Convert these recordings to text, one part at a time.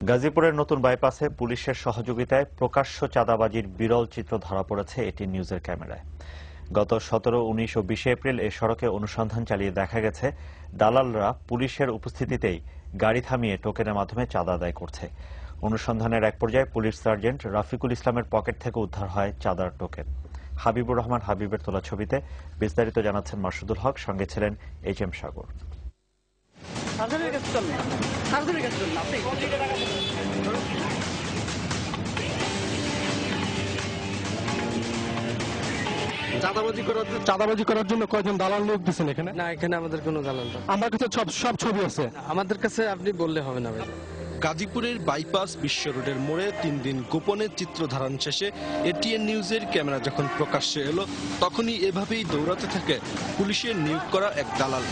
গাজীপুরের নতুন বাইপাসে পুলিশের সহযোগিতায় প্রকাশ্য চাঁদাবাজির বিরল চিত্র ধরা পড়েছে এটিএন নিউজের ক্যামেরায়। গত 17, 19 ও 20 এপ্রিল এ সড়কে অনুসন্ধান চালিয়ে দেখা গেছে দালালরা পুলিশের উপস্থিতিতেই গাড়ি থামিয়ে টোকেনের মাধ্যমে চাঁদা আদায় করছে। অনুসন্ধানের এক পর্যায়ে পুলিশ সার্জেন্ট রাফিকুল ইসলামের পকেট থেকে উদ্ধার হয় চাঁদার টোকেন। হাবিবুর রহমান হাবিবের তোলা ছবিতে বিস্তারিত জানাচ্ছেন মাসুদুল হক, সঙ্গে ছিলেন HM সাগর। চাঁদাবাজি করার জন্য কয়জন দালাল লোক দিচ্ছেন এখানে? না, এখানে আমাদের কোনো দালাল না। আমার কাছে সব ছবি আছে। আমাদের কাছে আপনি বললে হবে না ভাই। গাজীপুরের বাইপাস বিশ্ব রোডের মোড়ে 3 দিন গোপনে চিত্র ধারণ শেষে এটিএন নিউজের ক্যামেরা যখন প্রকাশ্যে এলো, তখনই এভাবেই দৌড়াতে থাকে পুলিশের নিয়োগ করা এক দালাল।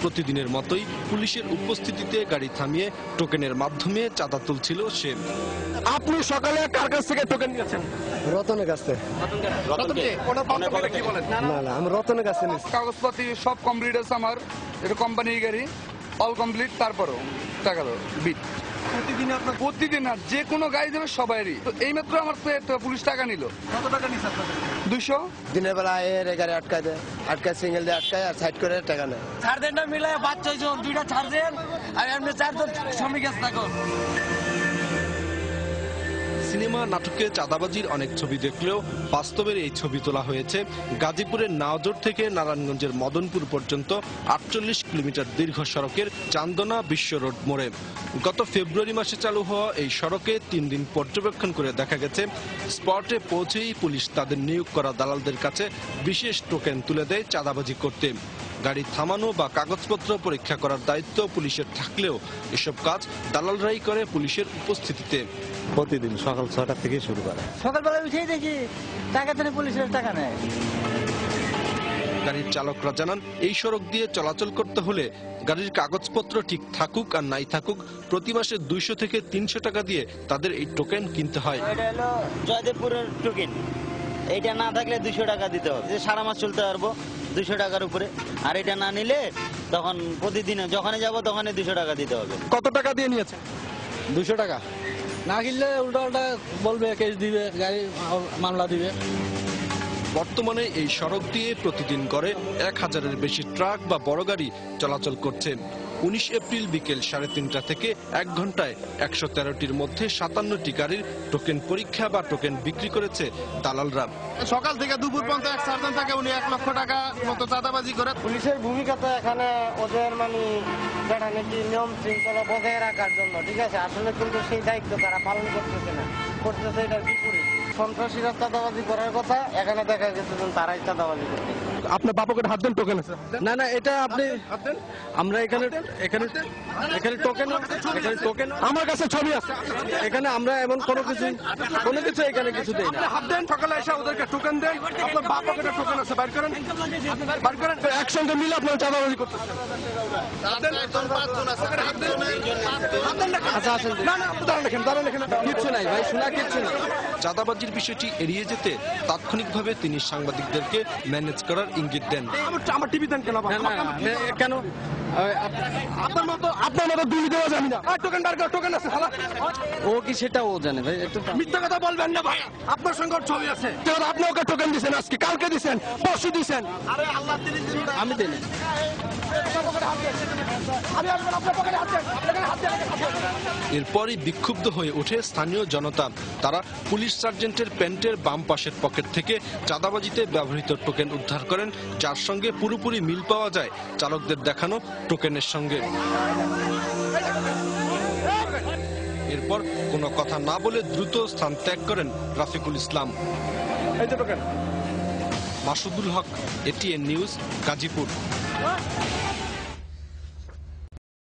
প্রতিদিনের মতোই পুলিশের উপস্থিতিতে গাড়ি থামিয়ে টোকেনের মাধ্যমে চাঁদা তুলছিল সে। আপনি সকালে কার কাছ থেকে টোকেন নিয়েছেন? রতনের কাছে। না আমি রতনের কাছে নিয়েছি। কাগজপাতি সব কমপ্লিট আছে আমার, এটা কোম্পানির গাড়ি, অল কমপ্লিট। তারপরও টাকা দাও বিট প্রতিদিন আর যে কোনো গাড়ি দেবে সবাইরই। তো এই মাত্র আমার তো পুলিশ টাকা নিল। কত টাকা নিয়েছে আপনাদের? 200। দিনের বেলা এর গাড়ি আটকায় দেয়, সিঙ্গেল দিয়ে আটকায় আর সাইড করে টাকা নেয়। ছাড় দেন না, মিলায় 5-6 জন, 2টা ছাড় দেন আর এমনি 4 জন শ্রমিক আছে থাকো। সিনেমা নাটকে চাঁদাবাজির অনেক ছবি দেখলেও বাস্তবের এই ছবি তোলা হয়েছে গাজীপুরের নাওজোর থেকে নারায়ণগঞ্জের মদনপুর পর্যন্ত 48 কিলোমিটার দীর্ঘ সড়কের চান্দনা বিশ্ব রোড মোড়ে। গত ফেব্রুয়ারি মাসে চালু হওয়া এই সড়কে 3 দিন পর্যবেক্ষণ করে দেখা গেছে স্পটে পৌঁছেই পুলিশ তাদের নিয়োগ করা দালালদের কাছে বিশেষ টোকেন তুলে দেয় চাঁদাবাজি করতে। গাড়ি থামানো বা কাগজপত্র পরীক্ষা করার দায়িত্ব পুলিশের থাকলেও এসব কাজ দালালরাই করে পুলিশের উপস্থিতিতে। প্রতিদিন সকাল 6টা থেকে শুরু করে। সকালবেলা উঠেই দেখি টাকা দেন, পুলিশের টাকা নেয়। গাড়ির চালকরা জানান, এই সড়ক দিয়ে চলাচল করতে হলে গাড়ির কাগজপত্র ঠিক থাকুক আর নাই থাকুক প্রতি মাসে 200 থেকে 300 টাকা দিয়ে তাদের এই টোকেন কিনতে হয়। এটা হলো জয়দেবপুরের টোকেন, এইটা না থাকলে 200 টাকা দিতে হবে। যে সারা মাস চলতে পারবো 200 টাকার উপরে, আর এটা না নিলে তখন প্রতিদিন যখনই যাব তখনই 200 টাকা দিতে হবে। কত টাকা দিয়ে নিয়েছেন? 200 টাকা না কিনলে উল্টা বলবে, কেস দিবে, গাড়ি মামলা দিবে। বর্তমানে এই সড়ক দিয়ে প্রতিদিন গড়ে 1000-এর বেশি ট্রাক বা বড় গাড়ি চলাচল করছে। 19 এপ্রিল বিকেল 3:30 থেকে 1 ঘন্টায় 113টির মধ্যে 57টি গাড়ির টোকেন পরীক্ষা বা টোকেন বিক্রি করেছে দালালরা। সকাল থেকে দুপুর পর্যন্ত এক সার্জন থাকে, উনি 1 লক্ষ টাকা মতো চাঁদাবাজি করে। পুলিশের ভূমিকা তো এখানে ওদের যেটা নাকি নিয়ম শৃঙ্খলা বজায় রাখার জন্য, ঠিক আছে। আসলে কিন্তু সেই দায়িত্ব তারা পালন করতেছে না, করতেছে এটার বিপরীত। সন্ত্রাসীরা চাঁদাবাজি করার কথা, এখানে দেখা গেছে তারাই চাঁদাবাজি করতে। আপনার বাপকের হাত দেন টোকেন আছে? না না, এটা আপনি আমরা এখানে টোকেন আমার কাছে ছবি আছে। এখানে আমরা এমন কোনো কিছু এখানে কিছু দেই না। হাত দেন, সকালে এসে ওদেরকে টোকেন দেন। আপনার বাপকের টোকেন আছে, বাইর করেন। একসঙ্গে মিলে আপনার চাঁদাবাজি করতে। কিচ্ছু নাই ভাই, শোনা কিচ্ছু নাই। চাঁদাবাজির বিষয়টি এড়িয়ে যেতে তাৎক্ষণিকভাবে তিনি সাংবাদিকদেরকে ম্যানেজ করার ইঙ্গিত দেন। আমার টিভি দেন কেন? কেন আপনার মতো দুই দেওয়া জানি না। টোকেন বার কর, টোকেন আছে। ও কি সেটা ও জানে ভাই, একটু মিথ্যা কথা বলবেন না ভাই। আপনার সঙ্গে ওর ছবি আছে। আপনি ওকে টোকেন দিচ্ছেন, আজকে কালকে দিচ্ছেন, পরশু দিচ্ছেন। আমি দিই না। এরপরই বিক্ষুব্ধ হয়ে ওঠে স্থানীয় জনতা। তারা পুলিশ সার্জেন্টের প্যান্টের বাম পাশের পকেট থেকে চাঁদাবাজিতে ব্যবহৃত টোকেন উদ্ধার করেন, যার সঙ্গে পুরোপুরি মিল পাওয়া যায় চালকদের দেখানো টোকেনের সঙ্গে। এরপর কোনো কথা না বলে দ্রুত স্থান ত্যাগ করেন রাফিকুল ইসলাম। মাসুদুল হক, এটিএন নিউজ, গাজীপুর।